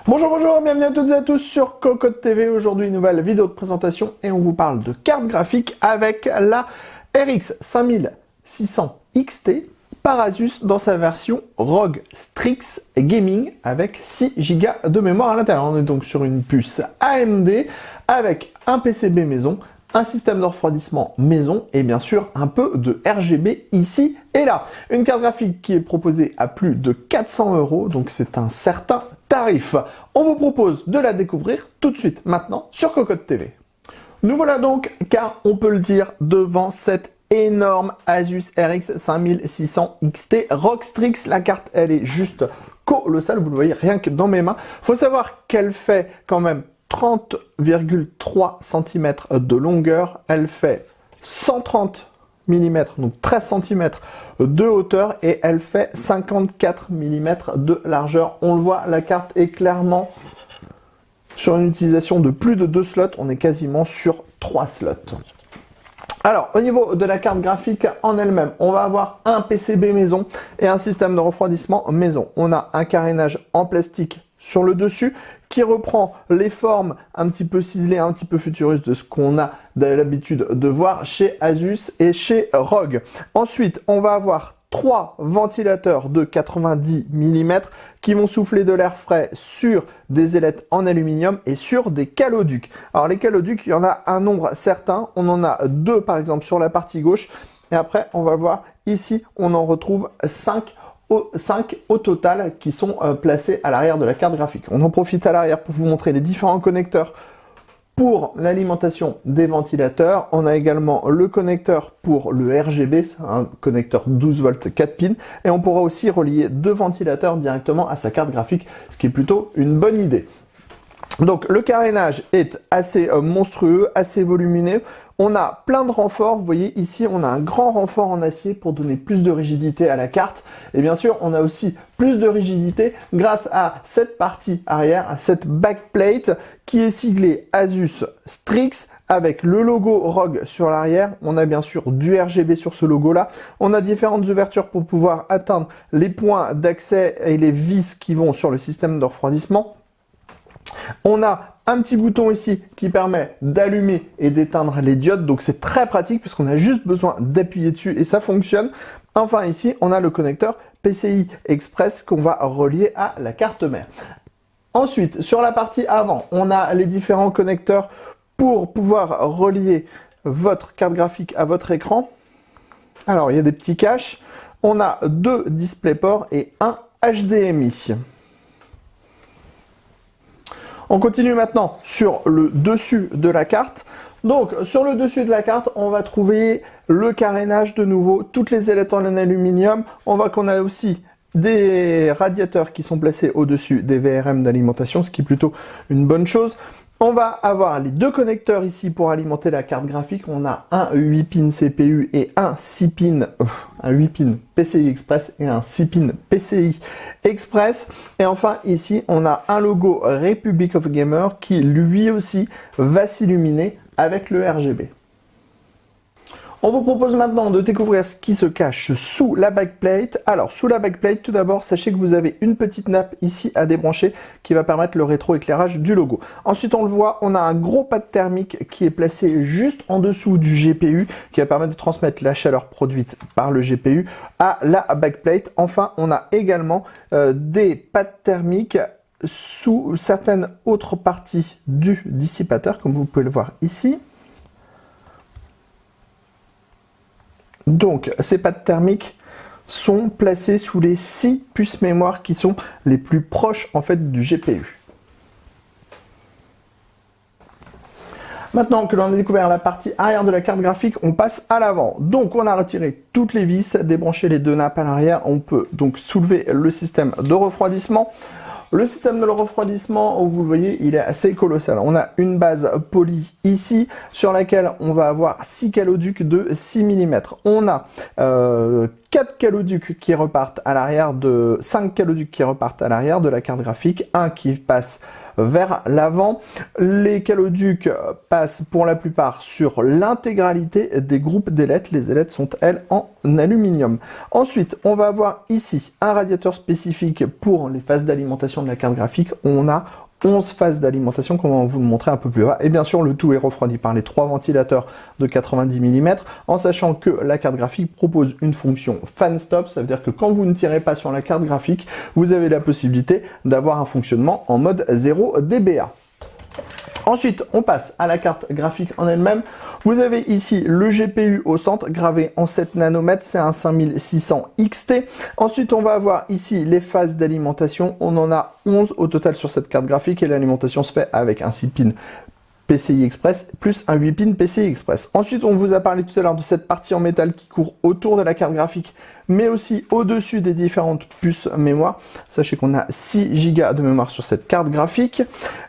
Bonjour, bonjour, bienvenue à toutes et à tous sur Cocotte TV. Aujourd'hui, nouvelle vidéo de présentation et on vous parle de carte graphique avec la RX 5600 XT par Asus dans sa version ROG Strix Gaming avec 6 Go de mémoire à l'intérieur. On est donc sur une puce AMD avec un PCB maison, un système de refroidissement maison et bien sûr un peu de RGB ici et là. Une carte graphique qui est proposée à plus de 400 €, donc c'est un certain tarif. On vous propose de la découvrir tout de suite maintenant sur Cocotte TV. Nous voilà donc, car on peut le dire, devant cette énorme Asus RX 5600 XT ROG Strix. La carte, elle est juste colossale, vous le voyez rien que dans mes mains. Faut savoir qu'elle fait quand même 30,3 cm de longueur, elle fait 130 mm, donc 13 cm de hauteur et elle fait 54 mm de largeur. On le voit, la carte est clairement sur une utilisation de plus de 2 slots, on est quasiment sur 3 slots. Alors, au niveau de la carte graphique en elle-même, on va avoir un PCB maison et un système de refroidissement maison. On a un carénage en plastique sur le dessus qui reprend les formes un petit peu ciselées, un petit peu futuristes de ce qu'on a l'habitude de voir chez Asus et chez ROG. Ensuite, on va avoir 3 ventilateurs de 90 mm qui vont souffler de l'air frais sur des ailettes en aluminium et sur des caloducs. Alors les caloducs, il y en a un nombre certain. On en a 2 par exemple sur la partie gauche. Et après, on va voir ici, on en retrouve 5 au total qui sont placés à l'arrière de la carte graphique. On en profite à l'arrière pour vous montrer les différents connecteurs pour l'alimentation des ventilateurs. On a également le connecteur pour le RGB, c'est un connecteur 12 volts 4 pins, et on pourra aussi relier 2 ventilateurs directement à sa carte graphique, ce qui est plutôt une bonne idée. Donc le carénage est assez monstrueux, assez volumineux. On a plein de renforts, vous voyez ici on a un grand renfort en acier pour donner plus de rigidité à la carte. Et bien sûr on a aussi plus de rigidité grâce à cette partie arrière, à cette backplate qui est siglée Asus Strix avec le logo ROG sur l'arrière. On a bien sûr du RGB sur ce logo là. On a différentes ouvertures pour pouvoir atteindre les points d'accès et les vis qui vont sur le système de refroidissement. On a un petit bouton ici qui permet d'allumer et d'éteindre les diodes, donc c'est très pratique puisqu'on a juste besoin d'appuyer dessus et ça fonctionne. Enfin ici, on a le connecteur PCI Express qu'on va relier à la carte mère. Ensuite, sur la partie avant, on a les différents connecteurs pour pouvoir relier votre carte graphique à votre écran. Alors, il y a des petits caches. On a 2 DisplayPort et un HDMI. On continue maintenant sur le dessus de la carte. Donc, sur le dessus de la carte, on va trouver le carénage de nouveau, toutes les ailettes en aluminium. On voit qu'on a aussi des radiateurs qui sont placés au-dessus des VRM d'alimentation, ce qui est plutôt une bonne chose. On va avoir les 2 connecteurs ici pour alimenter la carte graphique. On a un 8 pin CPU et un 6 pin, un 8 pin PCI Express et un 6 pin PCI Express. Et enfin ici, on a un logo Republic of Gamer qui lui aussi va s'illuminer avec le RGB. On vous propose maintenant de découvrir ce qui se cache sous la backplate. Alors, sous la backplate, tout d'abord, sachez que vous avez une petite nappe ici à débrancher qui va permettre le rétroéclairage du logo. Ensuite, on le voit, on a un gros pad thermique qui est placé juste en dessous du GPU qui va permettre de transmettre la chaleur produite par le GPU à la backplate. Enfin, on a également des pads thermiques sous certaines autres parties du dissipateur, comme vous pouvez le voir ici. Donc, ces pads thermiques sont placés sous les 6 puces mémoire qui sont les plus proches en fait du GPU. Maintenant que l'on a découvert la partie arrière de la carte graphique, on passe à l'avant. Donc, on a retiré toutes les vis, débranché les 2 nappes à l'arrière. On peut donc soulever le système de refroidissement. Le système de refroidissement, vous le voyez, il est assez colossal. On a une base polie ici, sur laquelle on va avoir 6 caloducs de 6 mm. On a 4 caloducs qui repartent à l'arrière 5 caloducs qui repartent à l'arrière de la carte graphique, un qui passe vers l'avant. Les caloducs passent pour la plupart sur l'intégralité des groupes d'ailettes. Les ailettes sont, elles, en aluminium. Ensuite, on va avoir ici un radiateur spécifique pour les phases d'alimentation de la carte graphique. On a 11 phases d'alimentation, comme on va vous le montrer un peu plus bas. Et bien sûr, le tout est refroidi par les 3 ventilateurs de 90 mm, en sachant que la carte graphique propose une fonction fan stop. Ça veut dire que quand vous ne tirez pas sur la carte graphique, vous avez la possibilité d'avoir un fonctionnement en mode 0 dBA. Ensuite, on passe à la carte graphique en elle-même. Vous avez ici le GPU au centre, gravé en 7 nanomètres, c'est un 5600 XT. Ensuite, on va avoir ici les phases d'alimentation. On en a 11 au total sur cette carte graphique et l'alimentation se fait avec un 6 pins PCI Express plus un 8 pins PCI Express. Ensuite, on vous a parlé tout à l'heure de cette partie en métal qui court autour de la carte graphique, mais aussi au-dessus des différentes puces mémoire. Sachez qu'on a 6 Go de mémoire sur cette carte graphique.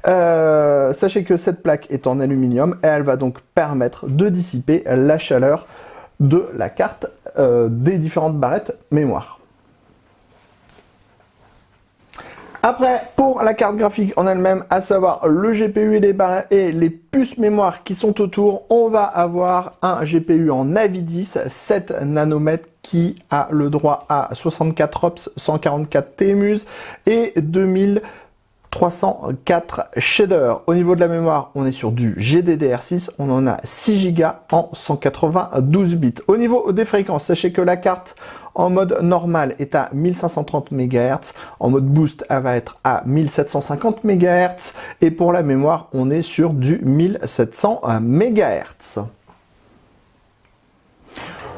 Sachez que cette plaque est en aluminium et elle va donc permettre de dissiper la chaleur de la carte des différentes barrettes mémoire. Après, pour la carte graphique en elle-même, à savoir le GPU et les puces mémoire qui sont autour, on va avoir un GPU en Navidis 7 nanomètres qui a le droit à 64 OPS, 144 TMUS et 2304 shaders. Au niveau de la mémoire, on est sur du GDDR6, on en a 6 Go en 192 bits. Au niveau des fréquences, sachez que la carte en mode normal est à 1530 MHz, en mode boost elle va être à 1750 MHz et pour la mémoire on est sur du 1700 MHz.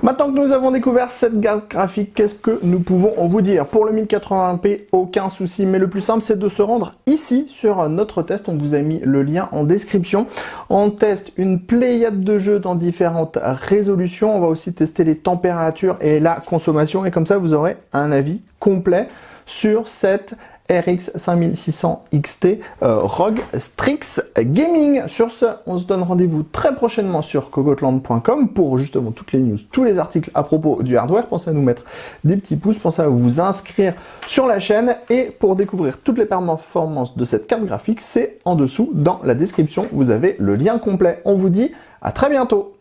Maintenant que nous avons découvert cette carte graphique, qu'est-ce que nous pouvons vous dire? Pour le 1080p, aucun souci, mais le plus simple, c'est de se rendre ici sur notre test. On vous a mis le lien en description. On teste une pléiade de jeux dans différentes résolutions. On va aussi tester les températures et la consommation. Et comme ça, vous aurez un avis complet sur cette RX 5600 XT ROG Strix Gaming. Sur ce, on se donne rendez-vous très prochainement sur cogotland.com pour justement toutes les news, tous les articles à propos du hardware. Pensez à nous mettre des petits pouces, pensez à vous inscrire sur la chaîne et pour découvrir toutes les performances de cette carte graphique, c'est en dessous dans la description. Vous avez le lien complet. On vous dit à très bientôt.